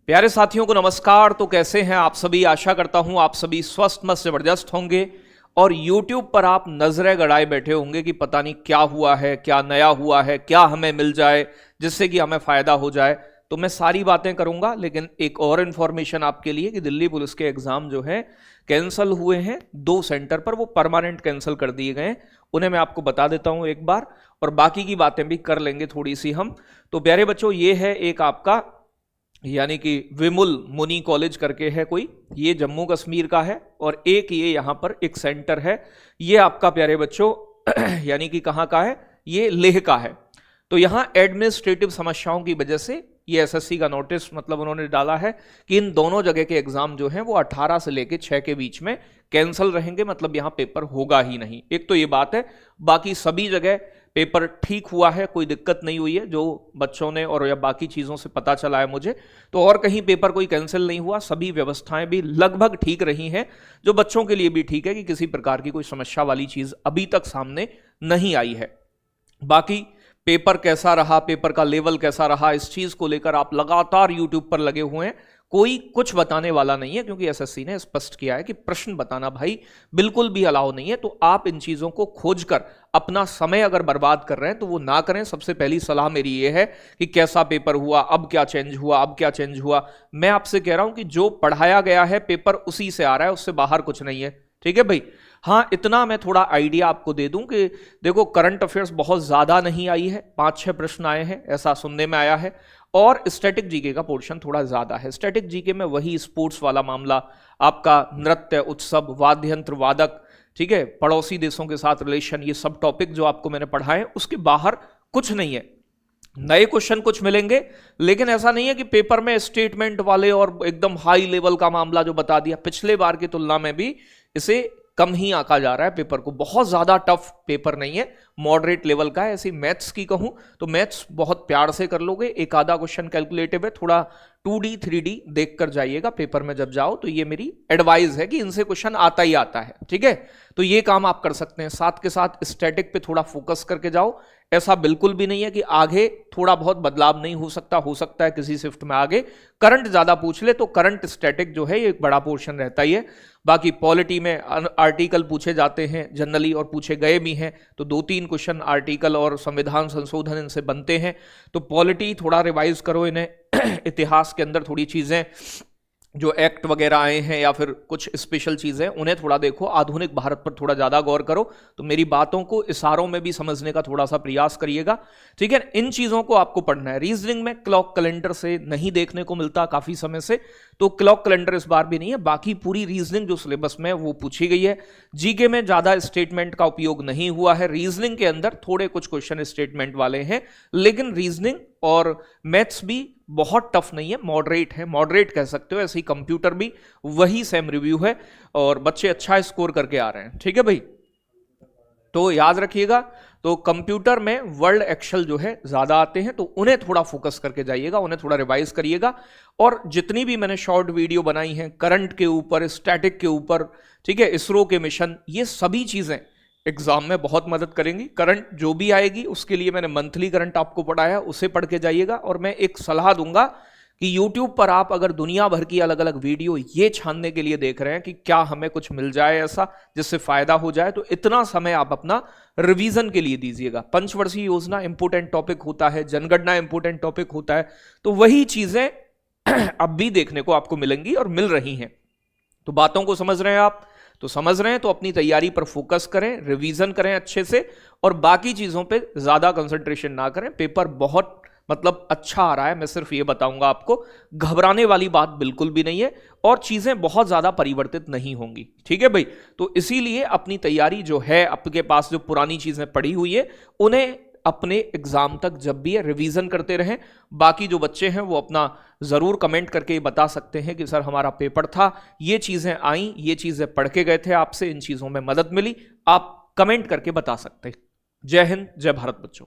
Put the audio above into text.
प्यारे साथियों को नमस्कार। तो कैसे हैं आप सभी? आशा करता हूं आप सभी स्वस्थ मस्त जबरदस्त होंगे और YouTube पर आप नजरें गड़ाए बैठे होंगे कि पता नहीं क्या हुआ है, क्या नया हुआ है, क्या हमें मिल जाए जिससे कि हमें फायदा हो जाए। तो मैं सारी बातें करूंगा, लेकिन एक और इंफॉर्मेशन आपके लिए कि दिल्ली पुलिस के एग्जाम जो है कैंसिल हुए हैं 2 सेंटर पर, वो परमानेंट कैंसिल कर दिए गए। उन्हें मैं आपको बता देता हूं एक बार, और बाकी की बातें भी कर लेंगे थोड़ी सी हम। तो प्यारे बच्चों, ये है एक आपका यानी कि विमुल मुनि कॉलेज करके है कोई, ये जम्मू कश्मीर का है, और एक ये यहां पर एक सेंटर है, ये आपका प्यारे बच्चों यानी कि कहां का है, ये लेह का है। तो यहां एडमिनिस्ट्रेटिव समस्याओं की वजह से ये एसएससी का नोटिस मतलब उन्होंने डाला है कि इन दोनों जगह के एग्जाम जो हैं वो 18 से लेके 6 के बीच में कैंसिल रहेंगे, मतलब यहां पेपर होगा ही नहीं। एक तो ये बात है, बाकी सभी जगह पेपर ठीक हुआ है, कोई दिक्कत नहीं हुई है जो बच्चों ने और या बाकी चीज़ों से पता चला है मुझे। तो और कहीं पेपर कोई कैंसिल नहीं हुआ, सभी व्यवस्थाएं भी लगभग ठीक रही हैं, जो बच्चों के लिए भी ठीक है कि किसी प्रकार की कोई समस्या वाली चीज़ अभी तक सामने नहीं आई है। बाकी पेपर कैसा रहा, पेपर का लेवल कैसा रहा, इस चीज़ को लेकर आप लगातार यूट्यूब पर लगे हुए हैं, कोई कुछ बताने वाला नहीं है, क्योंकि एसएससी ने स्पष्ट किया है कि प्रश्न बताना भाई बिल्कुल भी अलाउ नहीं है। तो आप इन चीज़ों को खोजकर अपना समय अगर बर्बाद कर रहे हैं तो वो ना करें। सबसे पहली सलाह मेरी ये है कि कैसा पेपर हुआ, अब क्या चेंज हुआ, अब क्या चेंज हुआ। मैं आपसे कह रहा हूं कि जो पढ़ाया गया है पेपर उसी से आ रहा है, उससे बाहर कुछ नहीं है। ठीक है भाई? हाँ, इतना मैं थोड़ा आइडिया आपको दे दूं कि देखो, करंट अफेयर्स बहुत ज्यादा नहीं आई है, 5-6 प्रश्न आए हैं ऐसा सुनने में आया है, और स्टैटिक जीके का पोर्शन थोड़ा ज्यादा है। स्टैटिक जीके में वही स्पोर्ट्स वाला मामला, आपका नृत्य, उत्सव, वाद्य यंत्र वादक, ठीक है, पड़ोसी देशों के साथ रिलेशन, ये सब टॉपिक जो आपको मैंने पढ़ाए हैं, उसके बाहर कुछ नहीं है। नए क्वेश्चन कुछ मिलेंगे, लेकिन ऐसा नहीं है कि पेपर में स्टेटमेंट वाले और एकदम हाई लेवल का मामला जो बता दिया। पिछले बार की तुलना में भी इसे कम ही आंका जा रहा है पेपर को, बहुत ज्यादा टफ पेपर नहीं है, मॉडरेट लेवल का है। ऐसी मैथ्स की कहूं तो मैथ्स बहुत प्यार से कर लोगे, एक आधा क्वेश्चन कैलकुलेटिव है, थोड़ा 2D 3D देख कर जाइएगा पेपर में जब जाओ। तो ये मेरी एडवाइस है कि इनसे क्वेश्चन आता ही आता है। ठीक है, तो ये काम आप कर सकते हैं। साथ के साथ स्टैटिक पे थोड़ा फोकस करके जाओ। ऐसा बिल्कुल भी नहीं है कि आगे थोड़ा बहुत बदलाव नहीं हो सकता है किसी शिफ्ट में आगे करंट ज्यादा पूछ ले तो करंट स्टैटिक जो है ये एक बड़ा पोर्शन रहता ही है। बाकी पॉलिटी में आर्टिकल पूछे जाते हैं जनरली, और पूछे गए भी हैं, तो 2-3 क्वेश्चन आर्टिकल और संविधान संशोधन इनसे बनते हैं। तो पॉलिटी थोड़ा रिवाइज करो इन्हें इतिहास के अंदर थोड़ी चीजें जो एक्ट वगैरह आए हैं या फिर कुछ स्पेशल चीजें, उन्हें थोड़ा देखो। आधुनिक भारत पर थोड़ा ज्यादा गौर करो। तो मेरी बातों को इशारों में भी समझने का थोड़ा सा प्रयास करिएगा। ठीक है, इन चीजों को आपको पढ़ना है। रीजनिंग में क्लॉक कैलेंडर से नहीं देखने को मिलता काफी समय से, तो क्लॉक कैलेंडर इस बार भी नहीं है। बाकी पूरी रीजनिंग जो सिलेबस में वो पूछी गई है। जीके में ज्यादा स्टेटमेंट का उपयोग नहीं हुआ है। रीजनिंग के अंदर थोड़े कुछ क्वेश्चन स्टेटमेंट वाले हैं, लेकिन रीजनिंग और मैथ्स भी बहुत टफ नहीं है, मॉडरेट है, मॉडरेट कह सकते हो। ऐसे ही कंप्यूटर भी वही सेम रिव्यू है और बच्चे अच्छा स्कोर करके आ रहे हैं। ठीक है भाई, तो याद रखिएगा। तो कंप्यूटर में वर्ड एक्सेल जो है ज्यादा आते हैं, तो उन्हें थोड़ा फोकस करके जाइएगा, उन्हें थोड़ा रिवाइज करिएगा। और जितनी भी मैंने शॉर्ट वीडियो बनाई हैं करंट के ऊपर, स्टैटिक के ऊपर, ठीक है, इसरो के मिशन, ये सभी चीजें एग्जाम में बहुत मदद करेंगी। करंट जो भी आएगी उसके लिए मैंने मंथली करंट आपको पढ़ाया, उसे पढ़ के जाइएगा। और मैं एक सलाह दूंगा कि YouTube पर आप अगर दुनिया भर की अलग अलग वीडियो ये छानने के लिए देख रहे हैं कि क्या हमें कुछ मिल जाए ऐसा जिससे फायदा हो जाए, तो इतना समय आप अपना रिवीजन के लिए दीजिएगा। पंचवर्षीय योजना इंपोर्टेंट टॉपिक होता है, जनगणना इंपोर्टेंट टॉपिक होता है, तो वही चीजें अब भी देखने को आपको मिलेंगी और मिल रही हैं। तो बातों को समझ रहे हैं आप? तो समझ रहे हैं तो अपनी तैयारी पर फोकस करें, रिवीजन करें अच्छे से, और बाकी चीजों पे ज्यादा कंसंट्रेशन ना करें। पेपर बहुत मतलब अच्छा आ रहा है, मैं सिर्फ ये बताऊंगा आपको, घबराने वाली बात बिल्कुल भी नहीं है, और चीजें बहुत ज्यादा परिवर्तित नहीं होंगी। ठीक है भाई? तो इसीलिए अपनी तैयारी जो है, आपके पास जो पुरानी चीजें पड़ी हुई है, उन्हें अपने एग्जाम तक जब भी है रिवीजन करते रहें। बाकी जो बच्चे हैं वो अपना जरूर कमेंट करके बता सकते हैं कि सर हमारा पेपर था, ये चीजें आई, ये चीजें पढ़ के गए थे आपसे, इन चीजों में मदद मिली। आप कमेंट करके बता सकते हैं। जय हिंद, जय भारत बच्चों।